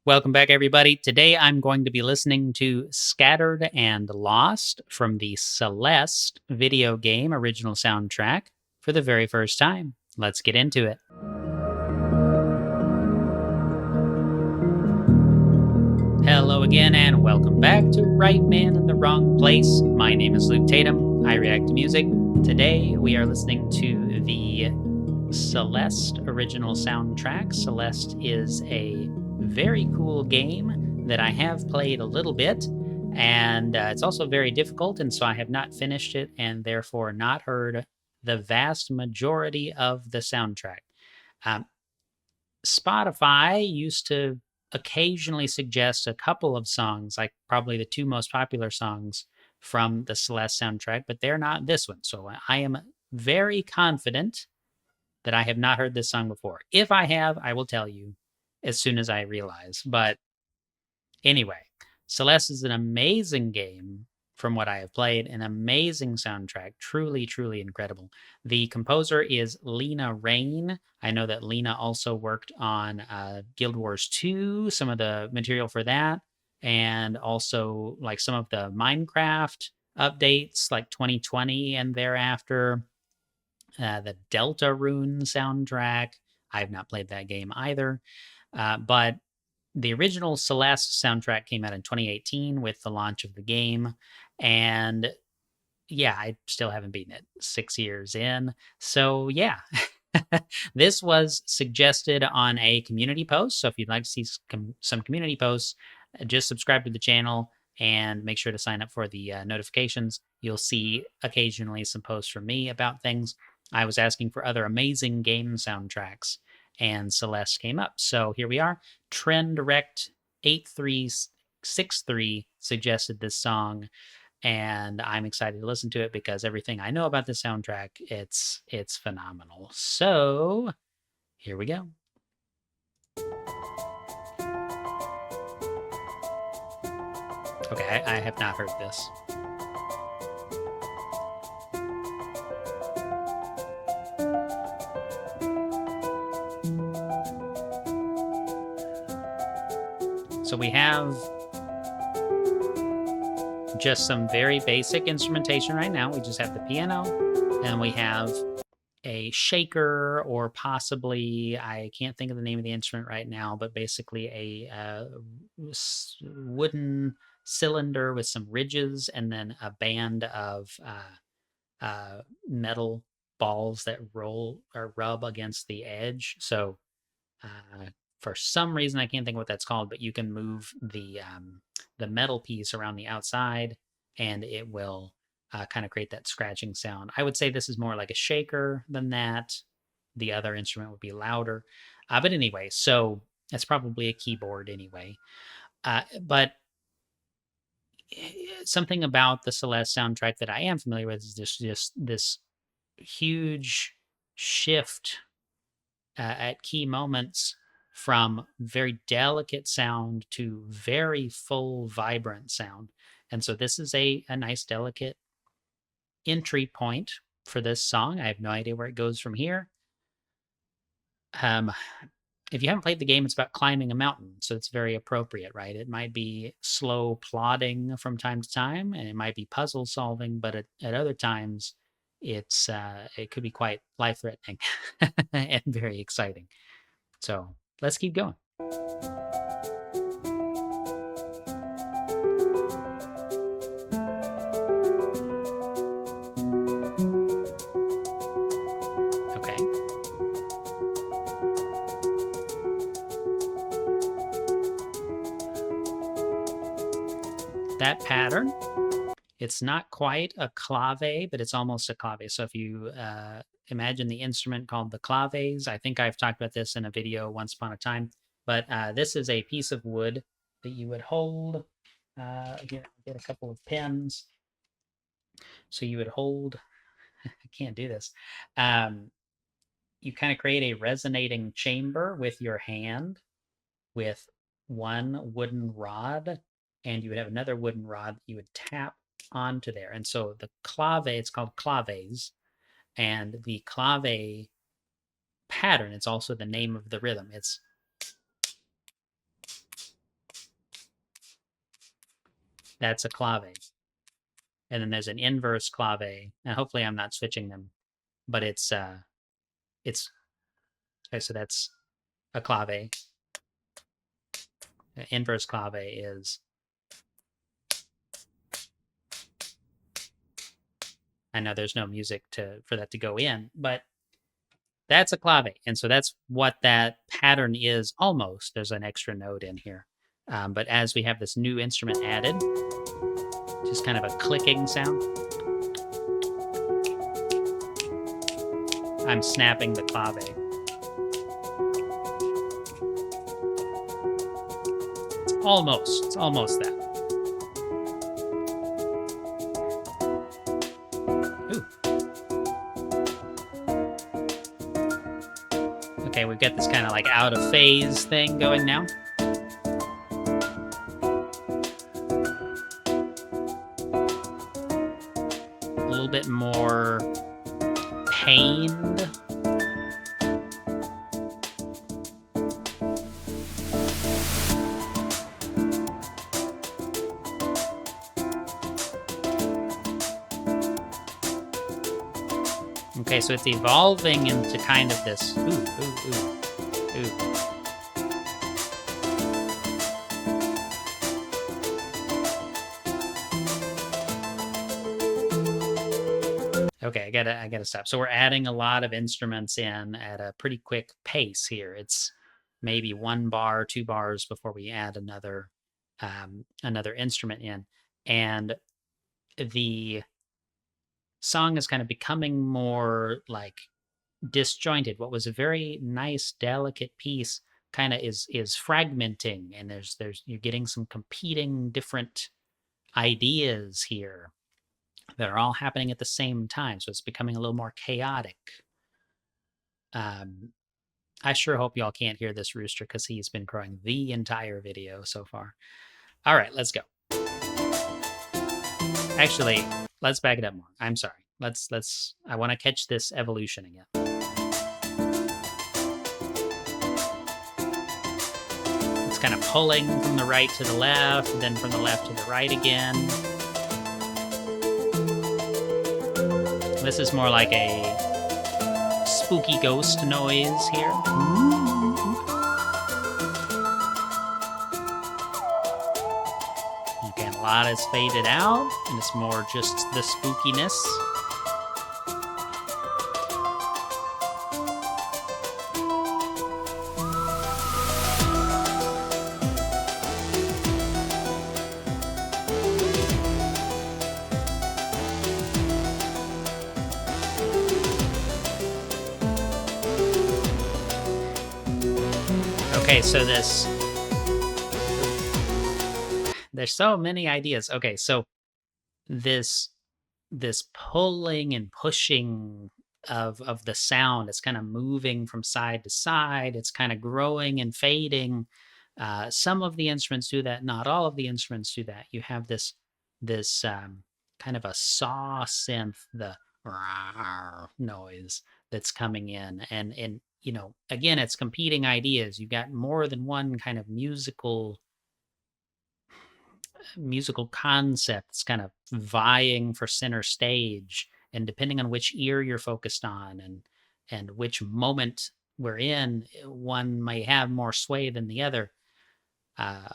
Welcome back, everybody. Today I'm going to be listening to Scattered and Lost from the Celeste video game original soundtrack for the very first time. Let's get into it. Hello again, and welcome back to Right Man in the Wrong Place. My name is Luke Tatum. I react to music. Today we are listening to the Celeste original soundtrack. Celeste is a very cool game that I have played a little bit, and it's also very difficult, and so I have not finished it and therefore not heard the vast majority of the soundtrack. Um, Spotify used to occasionally suggest a couple of songs, like probably the two most popular songs from the Celeste soundtrack, but they're not this one. So I am very confident that I have not heard this song before. If I have, I will tell you as soon as I realize. But anyway, Celeste is an amazing game from what I have played, an amazing soundtrack, truly, truly incredible. The composer is Lena Raine. I know that Lena also worked on Guild Wars 2, some of the material for that, and also like some of the Minecraft updates like 2020 and thereafter. The Deltarune soundtrack. I have not played that game either. But the original Celeste soundtrack came out in 2018 with the launch of the game. And yeah, I still haven't beaten it 6 years in. So yeah, this was suggested on a community post. So if you'd like to see some community posts, just subscribe to the channel and make sure to sign up for the notifications. You'll see occasionally some posts from me about things. I was asking for other amazing game soundtracks, and Celeste came up. So here we are. TrendRect8363 suggested this song, and I'm excited to listen to it because everything I know about the soundtrack, it's phenomenal. So here we go. Okay, I have not heard this. So we have just some very basic instrumentation right now. We just have the piano, and we have a shaker, or possibly, I can't think of the name of the instrument right now, but basically a wooden cylinder with some ridges, and then a band of metal balls that roll or rub against the edge. So for some reason, I can't think what that's called, but you can move the metal piece around the outside, and it will kind of create that scratching sound. I would say this is more like a shaker than that. The other instrument would be louder. But anyway, so it's probably a keyboard anyway. But something about the Celeste soundtrack that I am familiar with is just this huge shift at key moments from very delicate sound to very full, vibrant sound. And so this is a nice, delicate entry point for this song. I have no idea where it goes from here. If you haven't played the game, it's about climbing a mountain, so it's very appropriate, right? It might be slow plodding from time to time, and it might be puzzle solving, but at other times, it could be quite life threatening and very exciting. So let's keep going. Okay. That pattern, it's not quite a clave, but it's almost a clave. So if you imagine the instrument called the claves, I think I've talked about this in a video once upon a time, but this is a piece of wood that you would hold. Get a couple of pins. So you would hold, I can't do this. You kind of create a resonating chamber with your hand with one wooden rod, and you would have another wooden rod that you would tap onto there. And so the clave, it's called claves, and the clave pattern, it's also the name of the rhythm. It's That's a clave. And then there's an inverse clave, and hopefully I'm not switching them, but it's okay, so that's a clave. The inverse clave is, I know there's no music for that to go in, but that's a clave. And so that's what that pattern is almost. There's an extra note in here. But as we have this new instrument added, just kind of a clicking sound, I'm snapping the clave. It's almost that. Ooh. Okay, we've got this kind of like out of phase thing going now. A little bit more pained. Okay, so it's evolving into kind of this ooh, ooh, ooh, ooh. Okay, I gotta stop. So we're adding a lot of instruments in at a pretty quick pace here. It's maybe 1 bar, 2 bars before we add another instrument in, and the song is kind of becoming more like disjointed. What was a very nice, delicate piece kind of is fragmenting, and there's you're getting some competing different ideas here that are all happening at the same time. So it's becoming a little more chaotic. I sure hope y'all can't hear this rooster because he's been crowing the entire video so far. All right, let's go. Actually, let's back it up more. I'm sorry. I want to catch this evolution again. It's kind of pulling from the right to the left, then from the left to the right again. This is more like a spooky ghost noise here. Again, a lot is faded out, and it's more just the spookiness. Okay, so there's so many ideas. Okay, so this pulling and pushing of the sound, it's kind of moving from side to side. It's kind of growing and fading. Some of the instruments do that. Not all of the instruments do that. You have this kind of a saw synth, the noise that's coming in, and you know, again, it's competing ideas. You've got more than one kind of musical concepts kind of vying for center stage, and depending on which ear you're focused on and which moment we're in, one may have more sway than the other,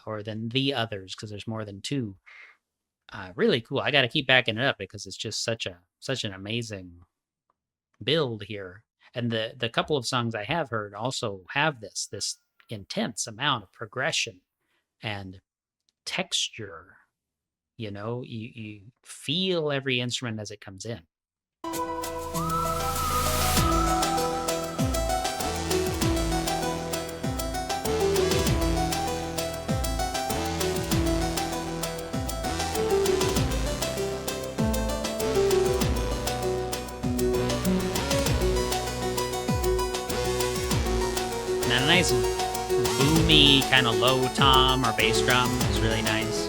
or than the others, because there's more than two. Really cool. I got to keep backing it up because it's just such an amazing build here. And the couple of songs I have heard also have this intense amount of progression and texture. You know, you feel every instrument as it comes in. And a nice boomy kind of low tom or bass drum is really nice.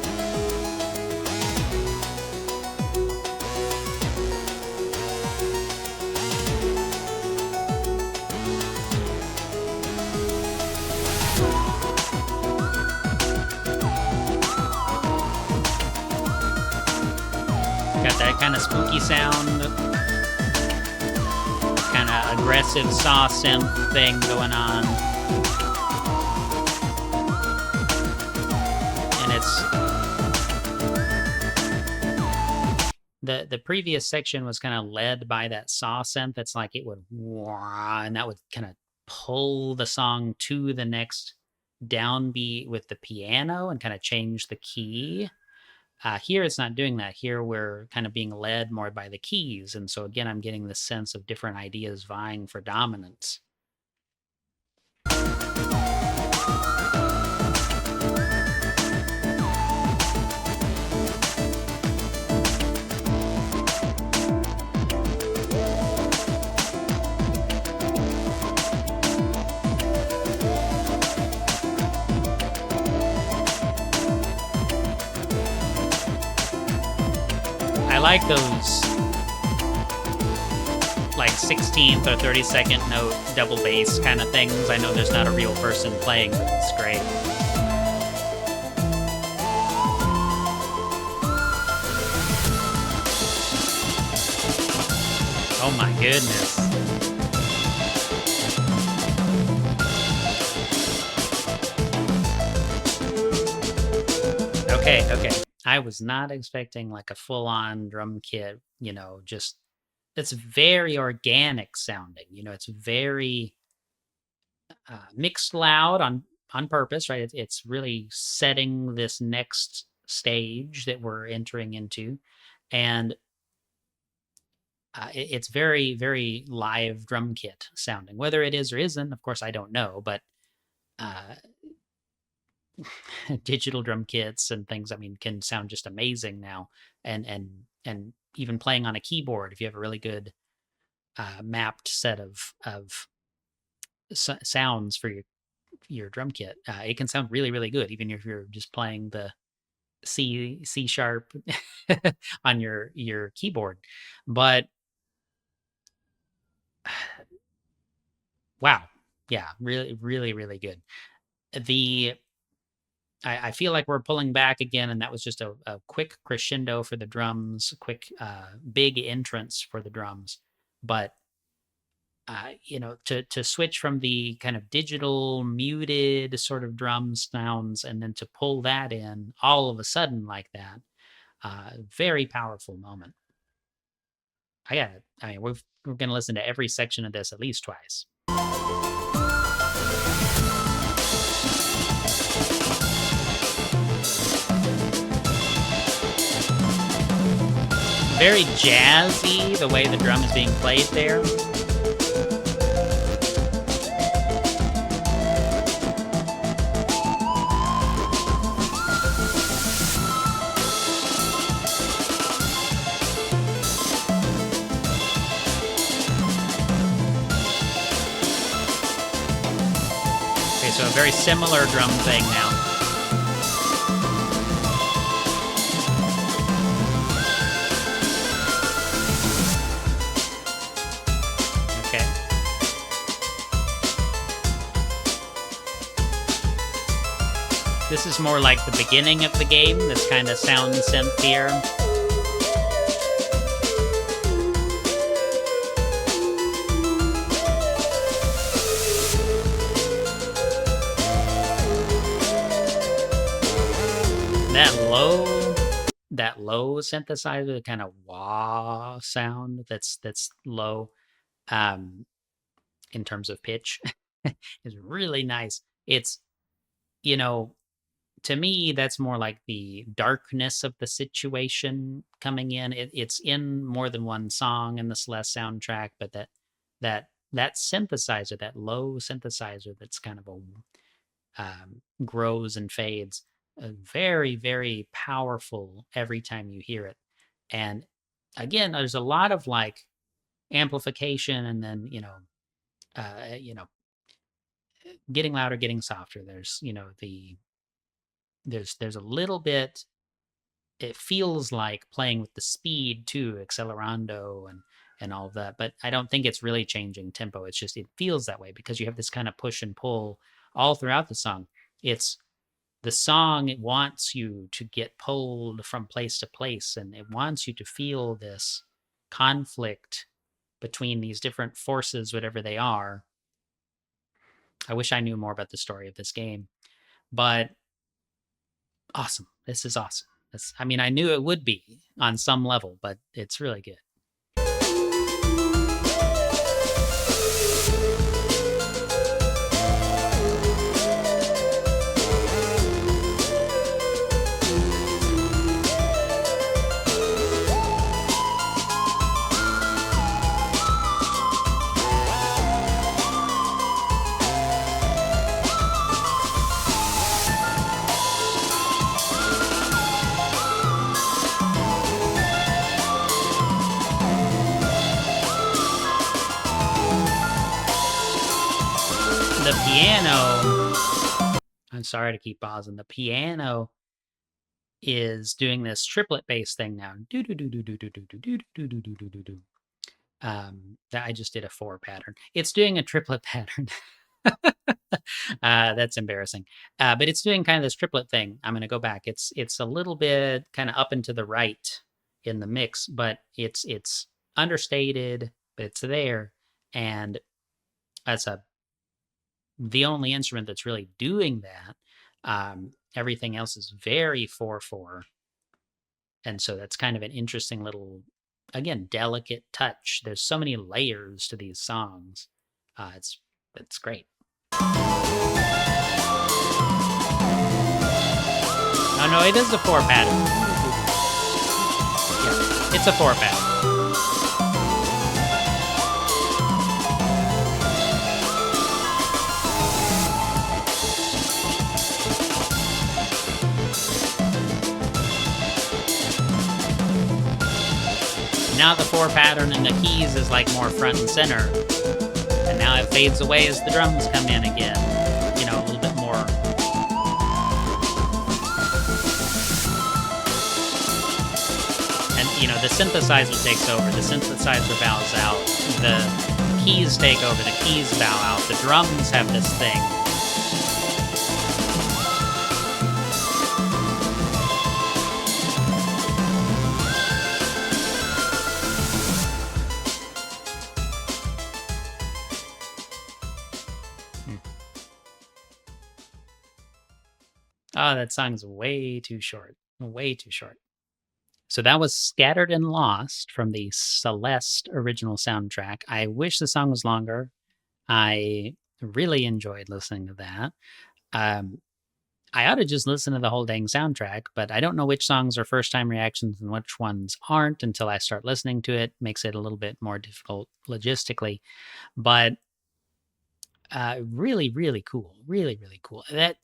kind of spooky sound, kind of aggressive saw synth thing going on. And it's the previous section was kind of led by that saw synth. That's like it would wah, and that would kind of pull the song to the next downbeat with the piano and kind of change the key. Here it's not doing that. Here we're kind of being led more by the keys. And so again, I'm getting this sense of different ideas vying for dominance. I like those like 16th or 32nd note double bass kind of things. I know there's not a real person playing, but it's great. Oh my goodness. Okay. I was not expecting like a full-on drum kit, just it's very organic sounding. It's very mixed loud on purpose, right? It's really setting this next stage that we're entering into, and it's very, very live drum kit sounding. Whether it is or isn't, of course, I don't know, but digital drum kits and things, can sound just amazing now. And even playing on a keyboard, if you have a really good mapped set of sounds for your drum kit, it can sound really, really good, even if you're just playing the C sharp on your keyboard. But wow, yeah, really, really, really good. I feel like we're pulling back again, and that was just a quick crescendo for the drums, quick big entrance for the drums. But to switch from the kind of digital muted sort of drum sounds and then to pull that in all of a sudden like that, very powerful moment. We're going to listen to every section of this at least twice. Very jazzy, the way the drum is being played there. Okay, so a very similar drum thing now. This is more like the beginning of the game, this kind of sound synth here. That low synthesizer, the kind of wah sound that's low in terms of pitch is really nice. It's, to me, that's more like the darkness of the situation coming in. It's in more than one song in the Celeste soundtrack, but that synthesizer, that low synthesizer, that's kind of a grows and fades, very, very powerful every time you hear it. And again, there's a lot of like amplification, and then getting louder, getting softer. There's there's a little bit, it feels like playing with the speed too, accelerando and all of that, but I don't think it's really changing tempo. It's just, it feels that way because you have this kind of push and pull all throughout the song. It's the song, it wants you to get pulled from place to place, and it wants you to feel this conflict between these different forces, whatever they are. I wish I knew more about the story of this game, but awesome. This is awesome. I mean, I knew it would be on some level, but it's really good. The piano, I'm sorry to keep pausing. The piano is doing this triplet bass thing now. That I just did a 4 pattern. It's doing a triplet pattern. That's embarrassing. But it's doing kind of this triplet thing. I'm going to go back. It's a little bit kind of up and to the right in the mix, but it's understated, but it's there, and that's the only instrument that's really doing that. Everything else is very 4/4, and so that's kind of an interesting little, again, delicate touch. There's so many layers to these songs. It's great. Oh no, it is a 4 pattern. Yeah, it's a 4 pattern. Now the 4 pattern in the keys is like more front and center. And now it fades away as the drums come in again. You know, a little bit more. And, you know, the synthesizer takes over. The synthesizer bows out. The keys take over. The keys bow out. The drums have this thing. Oh, that song's way too short. Way too short. So that was Scattered and Lost from the Celeste original soundtrack. I wish the song was longer. I really enjoyed listening to that. I ought to just listen to the whole dang soundtrack, but I don't know which songs are first time reactions and which ones aren't until I start listening to it. Makes it a little bit more difficult logistically. But really, really cool. Really, really cool. That,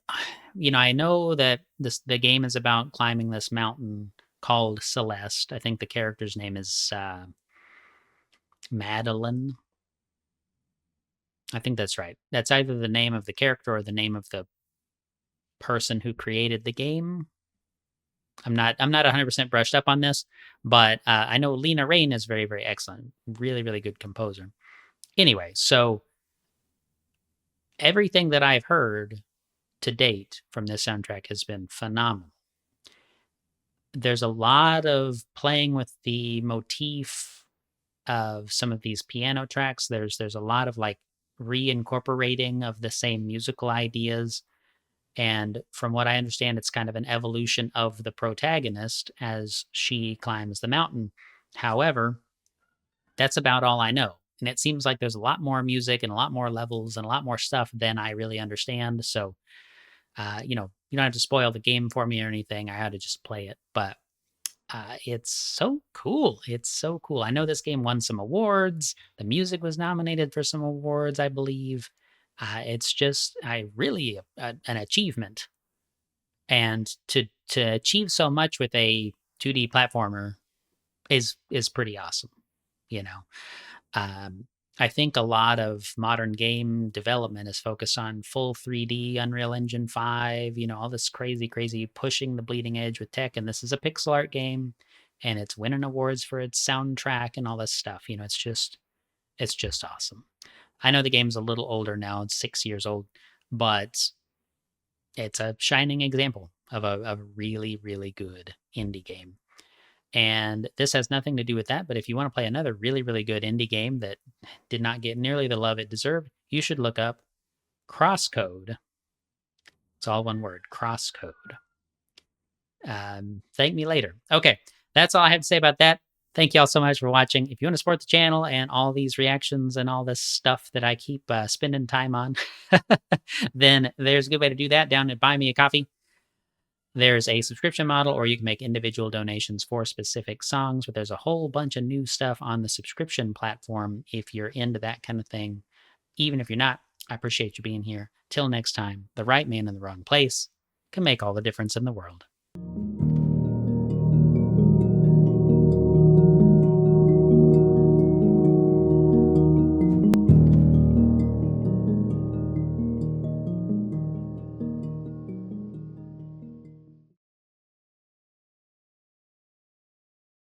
you know, I know that the game is about climbing this mountain called Celeste. I think the character's name is Madeline. I think that's right. That's either the name of the character or the name of the person who created the game. I'm not 100% brushed up on this, but I know Lena Raine is very, very excellent. Really, really good composer. Anyway, so everything that I've heard to date from this soundtrack has been phenomenal. There's a lot of playing with the motif of some of these piano tracks. There's a lot of like reincorporating of the same musical ideas. And from what I understand, it's kind of an evolution of the protagonist as she climbs the mountain. However, that's about all I know. And it seems like there's a lot more music and a lot more levels and a lot more stuff than I really understand. So, you know, you don't have to spoil the game for me or anything. I had to just play it. But it's so cool. It's so cool. I know this game won some awards. The music was nominated for some awards, I believe. It's just really an achievement. And to achieve so much with a 2D platformer is pretty awesome, you know. I think a lot of modern game development is focused on full 3D, Unreal Engine 5, you know, all this crazy pushing the bleeding edge with tech. And this is a pixel art game, and it's winning awards for its soundtrack and all this stuff. You know, it's just awesome. I know the game's a little older now; it's 6 years old, but It's a shining example of a really, really good indie game. And this has nothing to do with that, but if you want to play another really, really good indie game that did not get nearly the love it deserved, you should look up Crosscode. It's all one word, Crosscode. Thank me later. Okay, that's all I have to say about that. Thank you all so much for watching. If you want to support the channel and all these reactions and all this stuff that I keep spending time on, then there's a good way to do that down at Buy Me a Coffee. There's a subscription model, or you can make individual donations for specific songs, but there's a whole bunch of new stuff on the subscription platform if you're into that kind of thing. Even if you're not, I appreciate you being here. Till next time, the right man in the wrong place can make all the difference in the world.